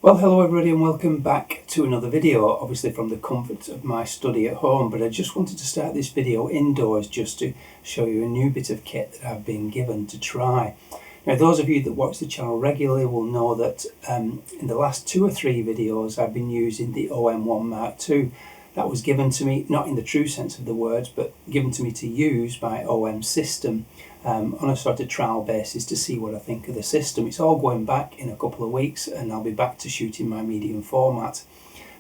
Well, hello everybody and welcome back to another video, obviously from the comfort of my study at home, but I just wanted to start this video indoors just to show you a new bit of kit that I've been given to try. Now, those of you that watch the channel regularly will know that in the last 2 or 3 videos I've been using the OM1 Mark II. That was given to me, not in the true sense of the words, but given to me to use by OM System on a sort of trial basis to see what I think of the system. It's all going back in a couple of weeks and I'll be back to shooting my medium format.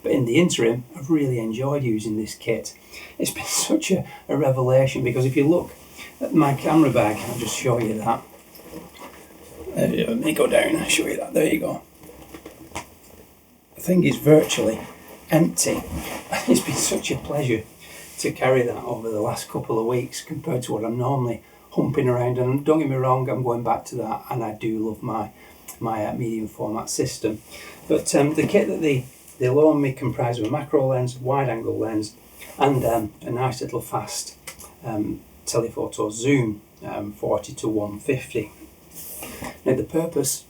But in the interim, I've really enjoyed using this kit. It's been such a revelation, because if you look at my camera bag, I'll just show you that. Let me go down and show you that. There you go. The thing is virtually empty. It's been such a pleasure to carry that over the last couple of weeks compared to what I'm normally humping around. And don't get me wrong, I'm going back to that, and I do love my medium format system. But the kit that they loaned me comprised of a macro lens, wide angle lens, and a nice little fast telephoto zoom, 40 to 150. Now, the purpose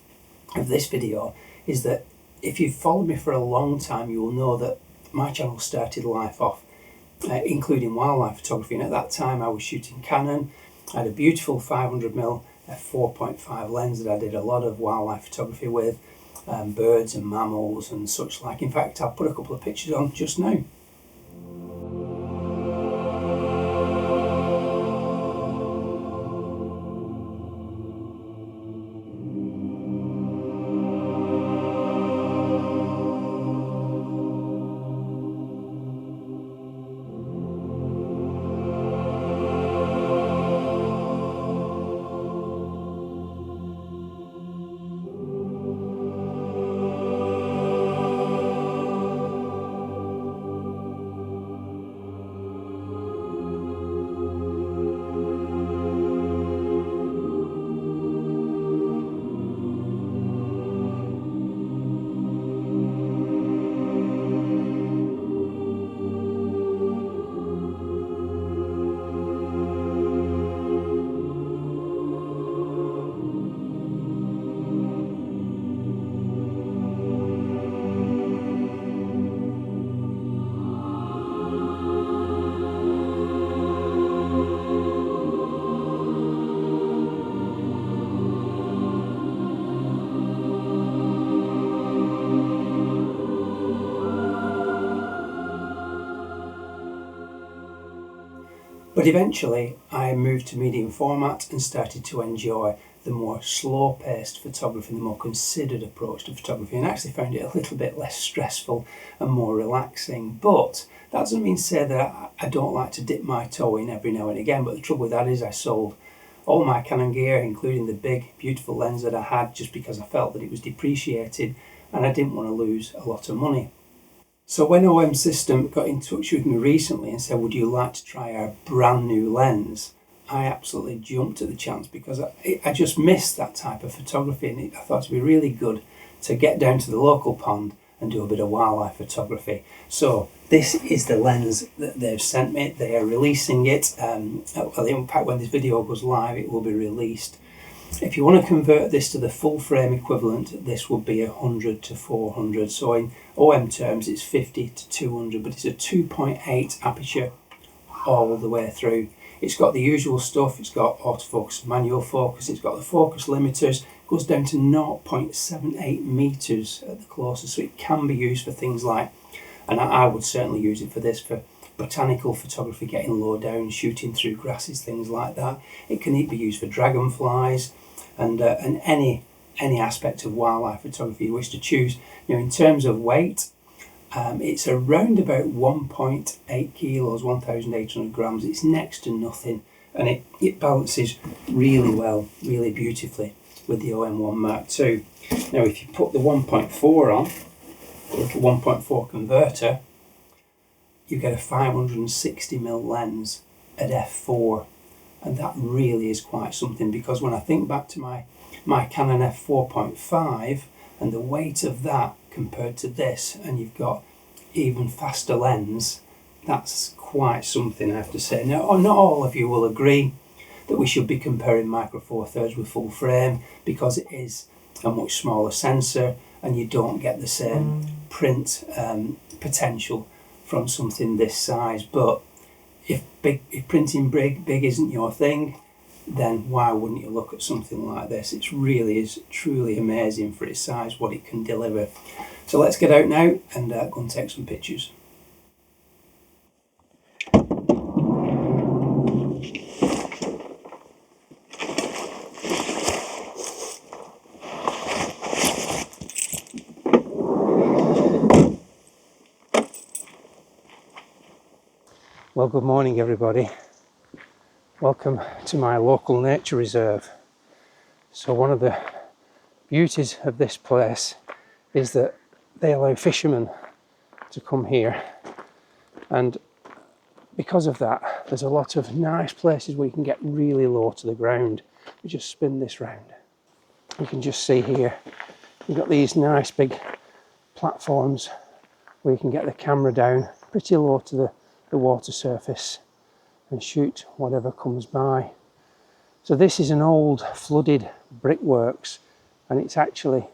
of this video is that if you've followed me for a long time, you will know that my channel started life off including wildlife photography, and at that time I was shooting Canon. I had a beautiful 500mm f2.8 lens that I did a lot of wildlife photography with, birds and mammals and such like. In fact, I'll put a couple of pictures on just now. But eventually I moved to medium format and started to enjoy the more slow-paced photography, the more considered approach to photography, and actually found it a little bit less stressful and more relaxing. But that doesn't mean to say that I don't like to dip my toe in every now and again, but the trouble with that is I sold all my Canon gear, including the big beautiful lens that I had, just because I felt that it was depreciated and I didn't want to lose a lot of money. So when OM System got in touch with me recently and said, would you like to try our brand new lens, I absolutely jumped at the chance, because I just missed that type of photography, and I thought it'd be really good to get down to the local pond and do a bit of wildlife photography. So this is the lens that they've sent me. They are releasing it. Well, in fact, when this video goes live, it will be released. If you want to convert this to the full frame equivalent, this would be 100 to 400. So in OM terms, it's 50 to 200, but it's a 2.8 aperture all the way through. It's got the usual stuff. It's got autofocus, manual focus. It's got the focus limiters. It goes down to 0.78 meters at the closest, so it can be used for things like, and I would certainly use it for this, for botanical photography, getting low down, shooting through grasses, things like that. It can be used for dragonflies and any aspect of wildlife photography you wish to choose. Now, in terms of weight, it's around about 1.8 kilos, 1,800 grams. It's next to nothing, and it balances really well, really beautifully with the OM1 Mark II. Now, if you put the 1.4 on, the little 1.4 converter, you get a 560mm lens at f4, and that really is quite something, because when I think back to my Canon f4.5 and the weight of that compared to this, and you've got even faster lens, that's quite something, I have to say. Now, not all of you will agree that we should be comparing Micro Four Thirds with full frame, because it is a much smaller sensor and you don't get the same print potential from something this size. But if printing big isn't your thing, then why wouldn't you look at something like this? It really is truly amazing for its size, what it can deliver. So let's get out now and go and take some pictures. Well, good morning everybody. Welcome to my local nature reserve. So one of the beauties of this place is that they allow fishermen to come here, and because of that there's a lot of nice places where you can get really low to the ground. We just spin this round. You can just see here you've got these nice big platforms where you can get the camera down pretty low to the water surface and shoot whatever comes by. So this is an old flooded brickworks, and it's actually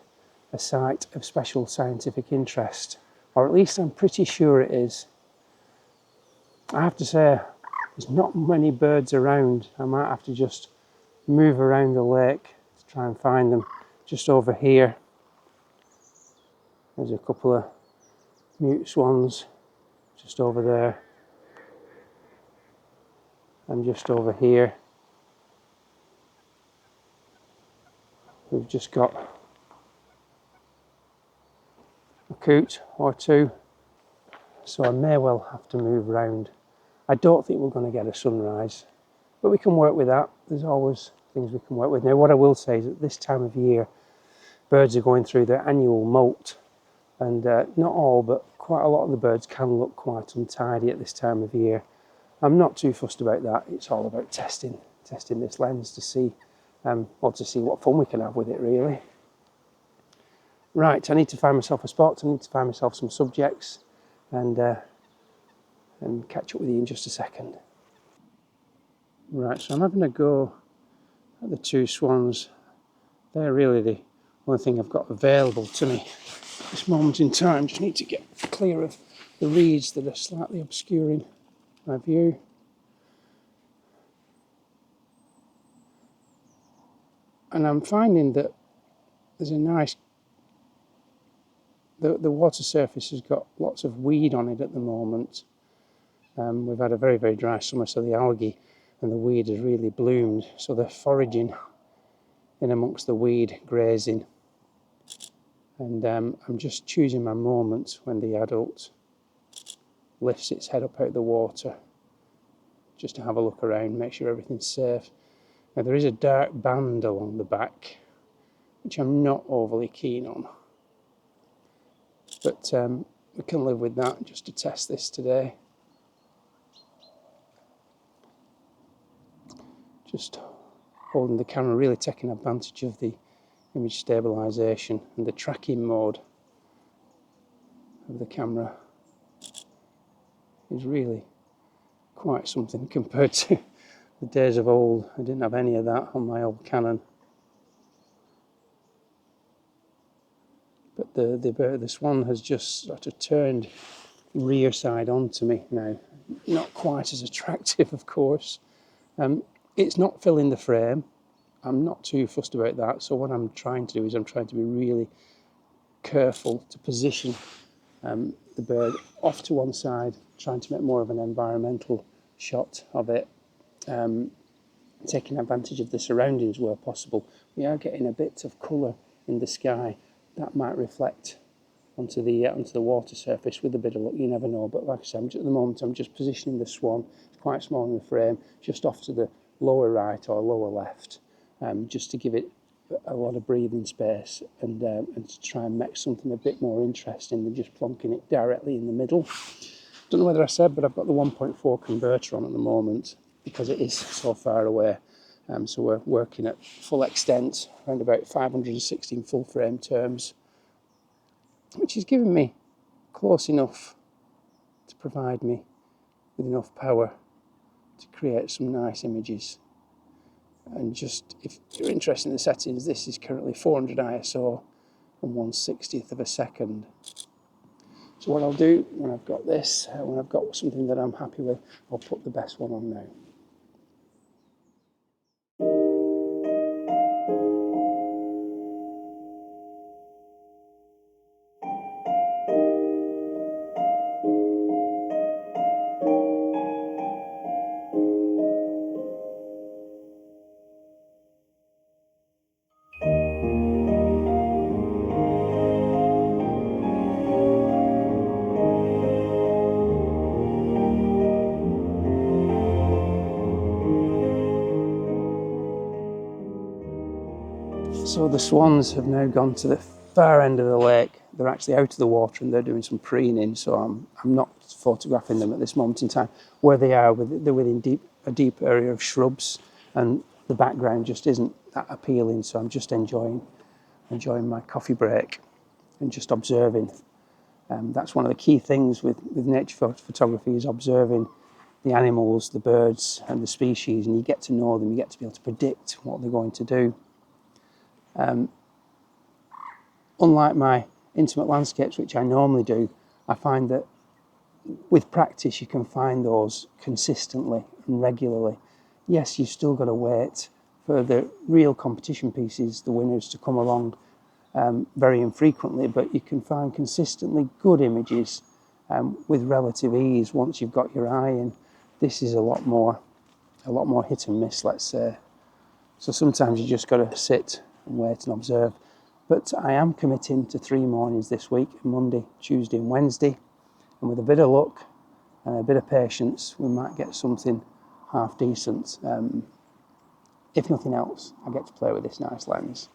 a site of special scientific interest, or at least I'm pretty sure it is. I have to say there's not many birds around. I might have to just move around the lake to try and find them. Just over here there's a couple of mute swans, just over there, and just over here we've just got a coot or two, so I may well have to move round. I don't think we're going to get a sunrise, but we can work with that. There's always things we can work with. Now what I will say is at this time of year birds are going through their annual molt, and not all but quite a lot of the birds can look quite untidy at this time of year. I'm not too fussed about that. It's all about testing this lens to see to see what fun we can have with it, really. Right, I need to find myself a spot. I need to find myself some subjects, and catch up with you in just a second. Right, so I'm having a go at the two swans. They're really the only thing I've got available to me at this moment in time. Just need to get clear of the reeds that are slightly obscuring my view. And I'm finding that there's a nice, the water surface has got lots of weed on it at the moment. We've had a very, very dry summer, so the algae and the weed has really bloomed. So they're foraging in amongst the weed, grazing. And I'm just choosing my moment when the adult lifts its head up out of the water, just to have a look around, make sure everything's safe. Now there is a dark band along the back, which I'm not overly keen on, but we can live with that just to test this today. Just holding the camera, really taking advantage of the image stabilization and the tracking mode of the camera is really quite something compared to the days of old. I didn't have any of that on my old Canon. But the swan has just sort of turned rear side onto me now. Not quite as attractive, of course. It's not filling the frame. I'm not too fussed about that. So what I'm trying to do is I'm trying to be really careful to position the bird off to one side, trying to make more of an environmental shot of it, taking advantage of the surroundings where possible. We are getting a bit of colour in the sky that might reflect onto the water surface with a bit of luck. You never know. But like I said, at the moment I'm just positioning the swan. It's quite small in the frame, just off to the lower right or lower left, just to give it a lot of breathing space, and to try and make something a bit more interesting than just plonking it directly in the middle. Don't know whether I said, but I've got the 1.4 converter on at the moment because it is so far away. So we're working at full extent, around about 516 full frame terms, which is giving me close enough to provide me with enough power to create some nice images. And just, if you're interested in the settings, this is currently 400 ISO and 1/60th of a second. So what I'll do when I've got this, when I've got something that I'm happy with, I'll put the best one on now. So the swans have now gone to the far end of the lake. They're actually out of the water and they're doing some preening, so I'm not photographing them at this moment in time. Where they are, they're within a deep area of shrubs, and the background just isn't that appealing, so I'm just enjoying my coffee break and just observing. That's one of the key things with nature photography, is observing the animals, the birds and the species, and you get to know them, you get to be able to predict what they're going to do. Unlike my intimate landscapes, which I normally do, I find that with practice you can find those consistently and regularly. Yes, you've still got to wait for the real competition pieces, the winners, to come along very infrequently, but you can find consistently good images with relative ease once you've got your eye in. This is a lot more hit and miss, let's say. So sometimes you just got to sit and wait and observe. But I am committing to 3 mornings this week, Monday, Tuesday and Wednesday. And with a bit of luck and a bit of patience, we might get something half decent. If nothing else, I get to play with this nice lens.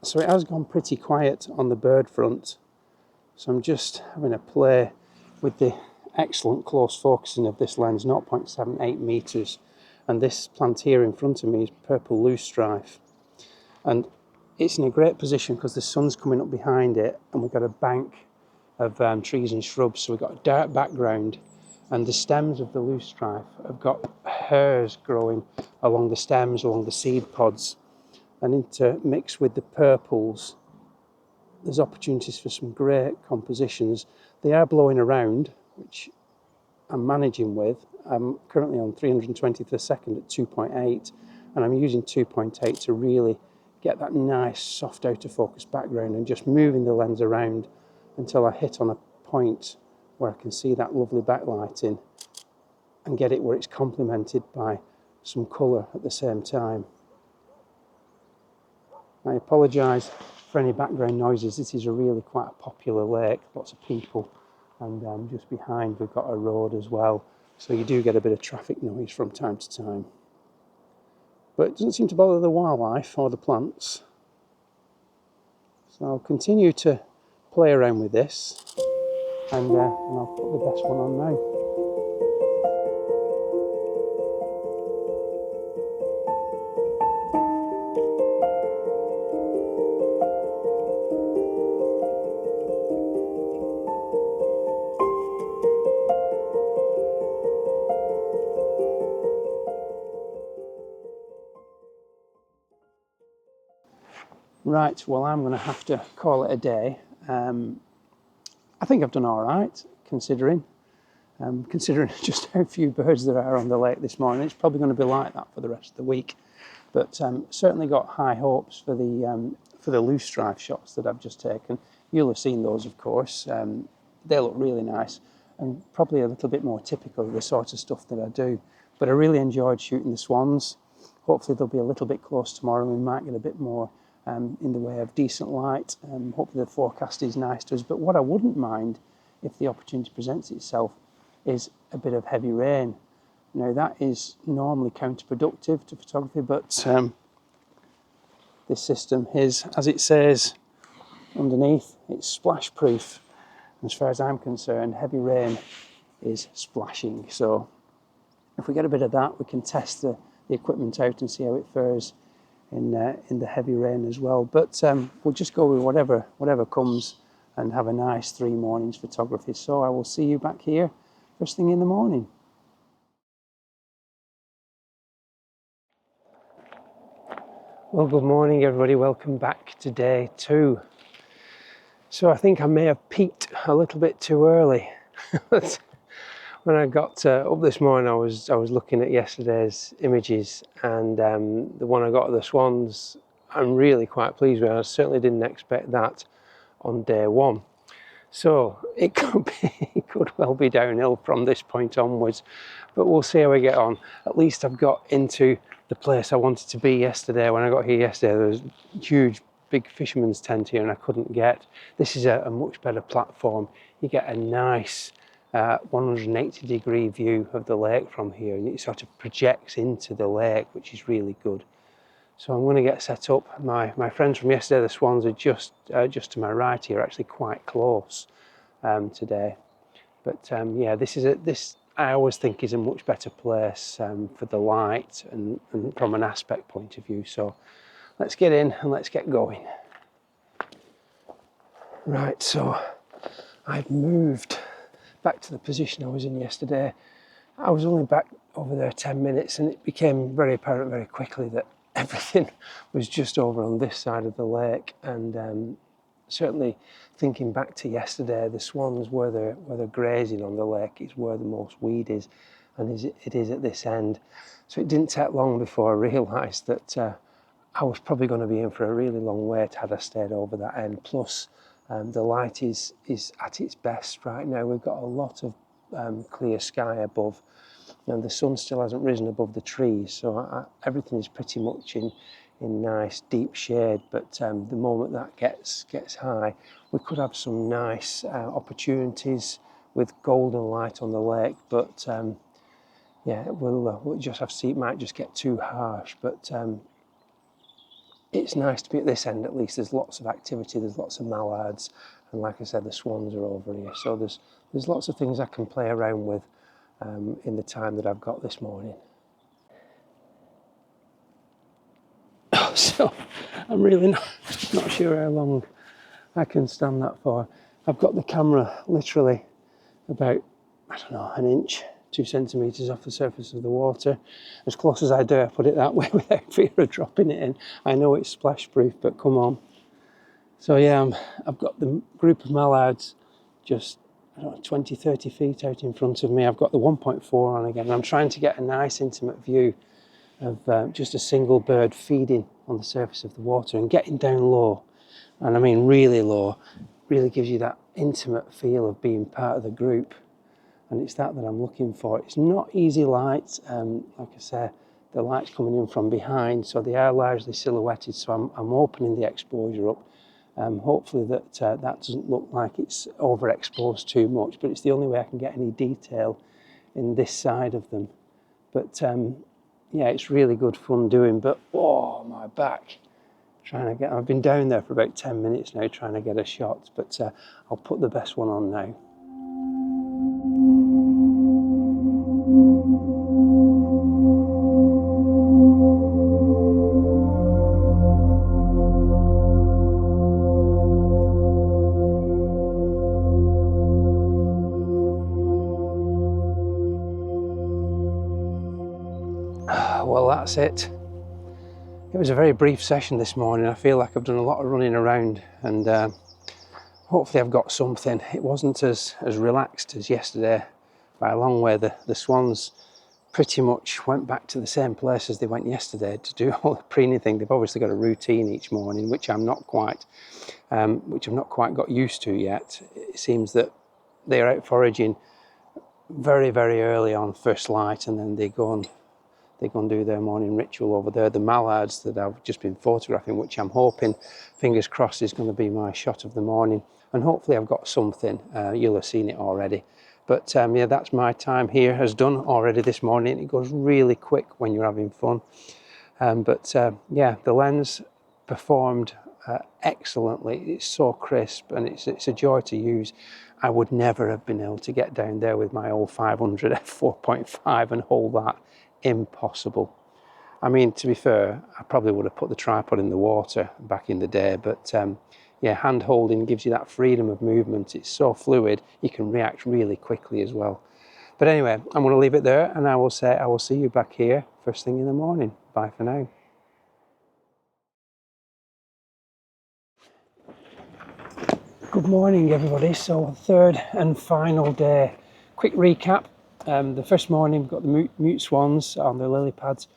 So it has gone pretty quiet on the bird front. So I'm just having a play with the excellent close focusing of this lens, 0.78 meters. And this plant here in front of me is purple loosestrife. And it's in a great position because the sun's coming up behind it, and we've got a bank of trees and shrubs, so we've got a dark background, and the stems of the loosestrife have got hairs growing along the stems, along the seed pods, and intermixed with the purples there's opportunities for some great compositions. They are blowing around, which I'm managing with. I'm currently on 320th a second at 2.8, and I'm using 2.8 to really get that nice soft out of focus background and just moving the lens around until I hit on a point where I can see that lovely backlighting and get it where it's complemented by some colour at the same time. I apologise for any background noises. This is a really quite a popular lake, lots of people, and just behind we've got a road as well, so you do get a bit of traffic noise from time to time. But it doesn't seem to bother the wildlife or the plants. So I'll continue to play around with this, and I'll put the best one on now. Right, well, I'm going to have to call it a day. I think I've done all right, considering just how few birds there are on the lake this morning. It's probably going to be like that for the rest of the week, but certainly got high hopes for the loosestrife shots that I've just taken. You'll have seen those, of course. They look really nice and probably a little bit more typical of the sort of stuff that I do. But I really enjoyed shooting the swans. Hopefully they'll be a little bit close tomorrow. We might get a bit more in the way of decent light. Hopefully the forecast is nice to us. But what I wouldn't mind, if the opportunity presents itself, is a bit of heavy rain. Now that is normally counterproductive to photography, but this system is, as it says underneath, it's splash proof. As far as I'm concerned, heavy rain is splashing. So if we get a bit of that, we can test the equipment out and see how it fares in the heavy rain as well. But we'll just go with whatever comes and have a nice 3 mornings photography. So I will see you back here first thing in the morning. Well, good morning everybody, welcome back to day 2. So I think I may have peaked a little bit too early. But when I got up this morning, I was looking at yesterday's images, and the one I got of the swans, I'm really quite pleased with. I certainly didn't expect that on day 1. So it could well be downhill from this point onwards, but we'll see how we get on. At least I've got into the place I wanted to be yesterday. When I got here yesterday, there was a huge big fisherman's tent here and I couldn't get. This is a much better platform. You get a nice 180-degree view of the lake from here, and it sort of projects into the lake, which is really good. So I'm going to get set up. My friends from yesterday, the swans, are just to my right here, actually quite close today. But yeah, this I always think is a much better place for the light and from an aspect point of view. So let's get in and let's get going. Right, so I've moved back to the position I was in yesterday. I was only back over there 10 minutes and it became very apparent very quickly that everything was just over on this side of the lake, and certainly thinking back to yesterday, the swans where they're grazing on the lake is where the most weed is, and it is at this end. So it didn't take long before I realised that I was probably going to be in for a really long wait had I stayed over that end. Plus the light is at its best right now. We've got a lot of clear sky above, and the sun still hasn't risen above the trees, so everything is pretty much in nice deep shade. But the moment that gets high, we could have some nice opportunities with golden light on the lake. But yeah, we'll just have to see. It might just get too harsh, but it's nice to be at this end at least. There's lots of activity, there's lots of mallards, and like I said, the swans are over here, so there's lots of things I can play around with in the time that I've got this morning. So I'm really not sure how long I can stand that for. I've got the camera literally about, I don't know, an inch, 2 centimetres off the surface of the water. As close as I dare put it that way without fear of dropping it in. I know it's splash proof, but come on. So yeah, I've got the group of mallards just, I don't know, 20, 30 feet out in front of me. I've got the 1.4 on again. I'm trying to get a nice intimate view of just a single bird feeding on the surface of the water and getting down low. And I mean really low. Really gives you that intimate feel of being part of the group. And it's that I'm looking for. It's not easy light. Like I say, the light's coming in from behind, so they are largely silhouetted. So I'm opening the exposure up. Hopefully that doesn't look like it's overexposed too much, but it's the only way I can get any detail in this side of them. But yeah, it's really good fun doing. But oh, my back! I've been down there for about 10 minutes now trying to get a shot, but I'll put the best one on now. Well, that's it. It was a very brief session this morning. I feel like I've done a lot of running around, and hopefully I've got something. It wasn't as relaxed as yesterday by a long way. The swans pretty much went back to the same place as they went yesterday to do all the preening thing. They've obviously got a routine each morning, which I've not quite got used to yet. It seems that they're out foraging very, very early on first light, and then they go and do their morning ritual over there. The mallards that I've just been photographing, which I'm hoping, fingers crossed, is going to be my shot of the morning. And hopefully I've got something. You'll have seen it already. But yeah, that's my time here has done already this morning. It goes really quick when you're having fun. But yeah, the lens performed excellently. It's so crisp and it's a joy to use. I would never have been able to get down there with my old 500 f4.5 and hold that. Impossible. I mean, to be fair, I probably would have put the tripod in the water back in the day, but yeah, hand holding gives you that freedom of movement. It's so fluid, you can react really quickly as well. But anyway, I'm going to leave it there, and I will see you back here first thing in the morning. Bye for now. Good morning everybody. So third and final day. Quick recap. The first morning we've got the mute swans on the lily pads.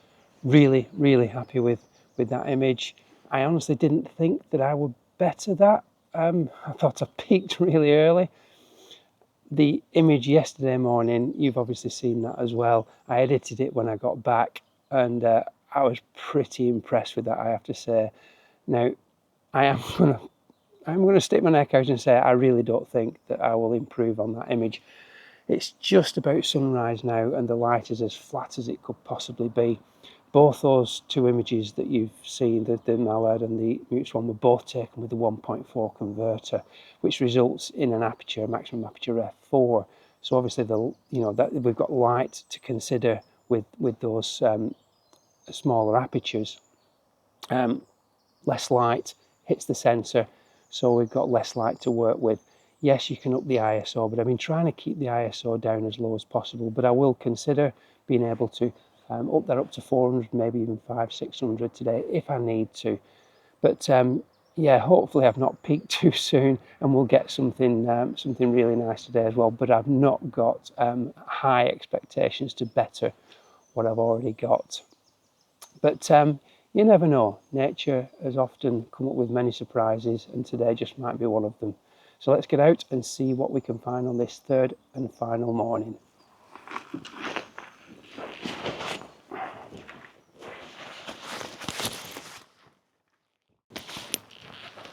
Really happy with that image. I honestly didn't think that I would better that. I thought I peaked really early. The image yesterday morning, you've obviously seen that as well. I edited it when I got back and I was pretty impressed with that, I have to say. Now, I'm going to stick my neck out and say I really don't think that I will improve on that image. It's just about sunrise now and the light is as flat as it could possibly be. Both those two images that you've seen, the mallard and the mute swan, were both taken with the 1.4 converter, which results in an aperture, maximum aperture f4. So obviously, that we've got light to consider with those smaller apertures. Less light hits the sensor, so we've got less light to work with. Yes, you can up the ISO, but I've been trying to keep the ISO down as low as possible, but I will consider being able to up that up to 400, maybe even 500-600 today if I need to. But yeah, hopefully I've not peaked too soon and we'll get something really nice today as well. But I've not got high expectations to better what I've already got. But you never know. Nature has often come up with many surprises, and today just might be one of them. So let's get out and see what we can find on this third and final morning.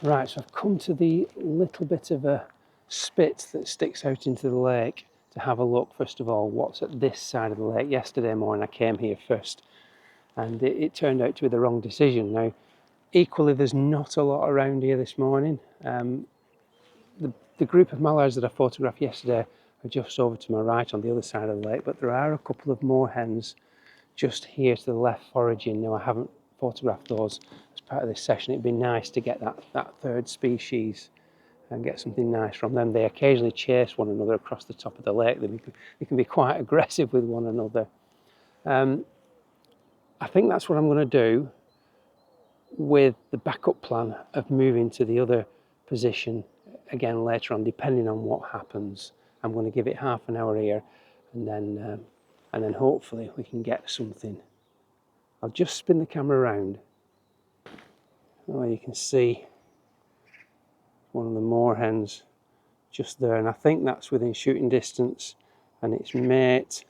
Right, so I've come to the little bit of a spit that sticks out into the lake to have a look, first of all, what's at this side of the lake. Yesterday morning I came here first and it turned out to be the wrong decision. Now, equally, there's not a lot around here this morning. The group of mallards that I photographed yesterday are just over to my right on the other side of the lake, but there are a couple of moorhens just here to the left foraging. Now, I haven't photographed those as part of this session. It'd be nice to get that third species and get something nice from them. They occasionally chase one another across the top of the lake. They can be quite aggressive with one another. I think that's what I'm going to do, with the backup plan of moving to the other position again later on, depending on what happens. I'm going to give it half an hour here and then hopefully we can get something. I'll just spin the camera around. Oh, you can see one of the moorhens just there, and I think that's within shooting distance, and its mate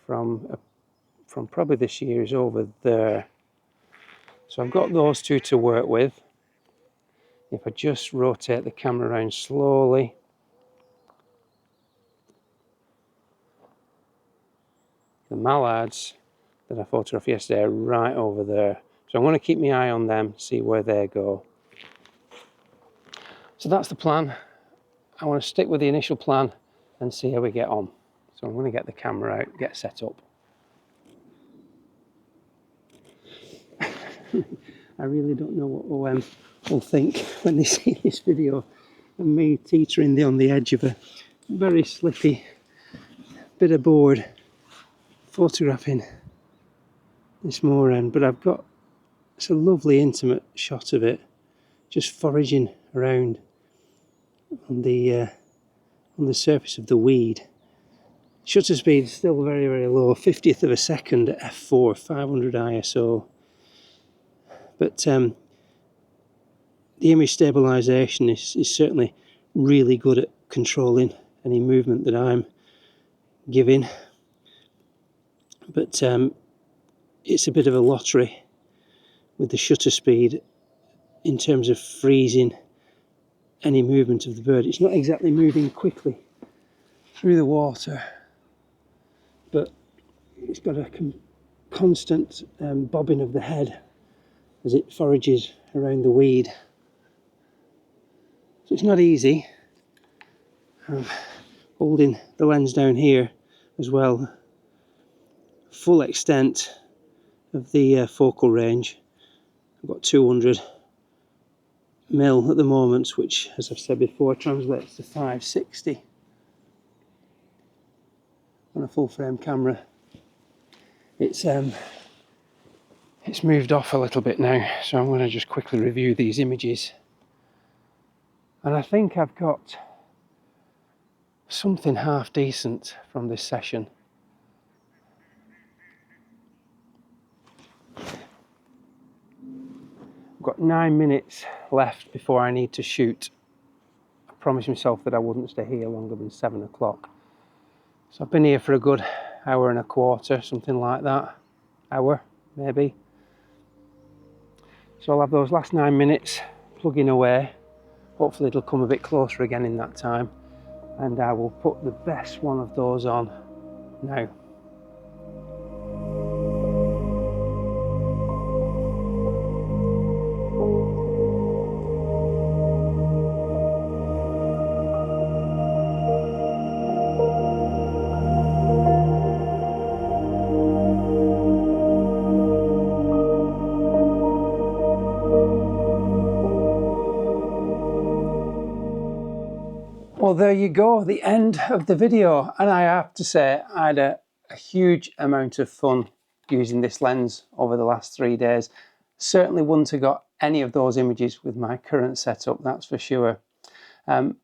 from probably this year is over there. So I've got those two to work with. If I just rotate the camera around slowly, the mallards that I photographed yesterday are right over there. So I'm going to keep my eye on them, see where they go. So that's the plan. I want to stick with the initial plan and see how we get on. So I'm going to get the camera out, get set up. I really don't know what OM will think when they see this video and me teetering on the edge of a very slippy bit of board photographing this moorhen, but I've got it's a lovely intimate shot of it just foraging around on the surface of the weed. Shutter speed is still very low, 50th of a second at f4, 500 ISO. But the image stabilization is certainly really good at controlling any movement that I'm giving. But it's a bit of a lottery with the shutter speed in terms of freezing any movement of the bird. It's not exactly moving quickly through the water, but it's got a constant bobbing of the head as it forages around the weed. So it's not easy. I'm holding the lens down here as well. Full extent of the focal range. I've got 200 mil at the moment, which, as I've said before, translates to 560 on a full frame camera. It's moved off a little bit now, so I'm going to just quickly review these images. And I think I've got something half decent from this session. I've got 9 minutes left before I need to shoot. I promised myself that I wouldn't stay here longer than 7 o'clock. So I've been here for a good hour and a quarter, something like that. Hour, maybe. So I'll have those last 9 minutes plugging away. Hopefully it'll come a bit closer again in that time. And I will put the best one of those on now. Well, there you go, the end of the video. And I have to say, I had a huge amount of fun using this lens over the last 3 days. Certainly wouldn't have got any of those images with my current setup, that's for sure. On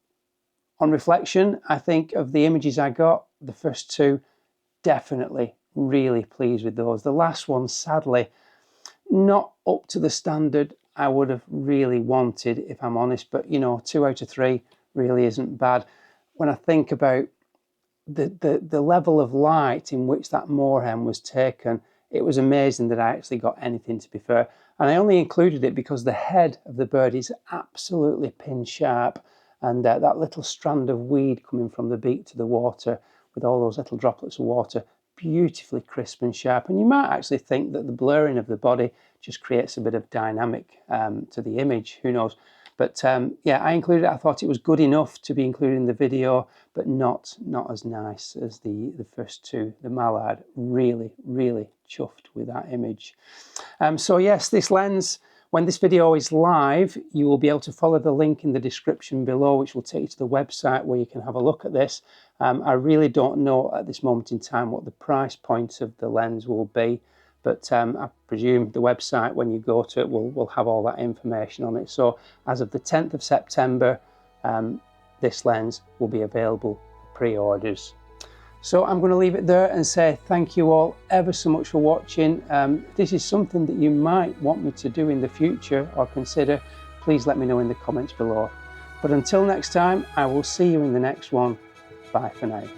reflection, I think of the images I got, the first two, definitely really pleased with those. The last one, sadly, not up to the standard I would have really wanted, if I'm honest, but you know, 2 out of 3 really isn't bad. When I think about the level of light in which that moorhen was taken, it was amazing that I actually got anything, to be fair. And I only included it because the head of the bird is absolutely pin sharp, and that little strand of weed coming from the beak to the water with all those little droplets of water, beautifully crisp and sharp. And you might actually think that the blurring of the body just creates a bit of dynamic to the image, who knows. But yeah, I included it. I thought it was good enough to be included in the video, but not as nice as the first two. The mallard, really, really chuffed with that image. So yes, this lens, when this video is live, you will be able to follow the link in the description below, which will take you to the website where you can have a look at this. I really don't know at this moment in time what the price point of the lens will be, but I presume the website, when you go to it, will have all that information on it. So as of the 10th of September, this lens will be available for pre-orders. So I'm going to leave it there and say thank you all ever so much for watching. If this is something that you might want me to do in the future or consider, please let me know in the comments below. But until next time, I will see you in the next one. Bye for now.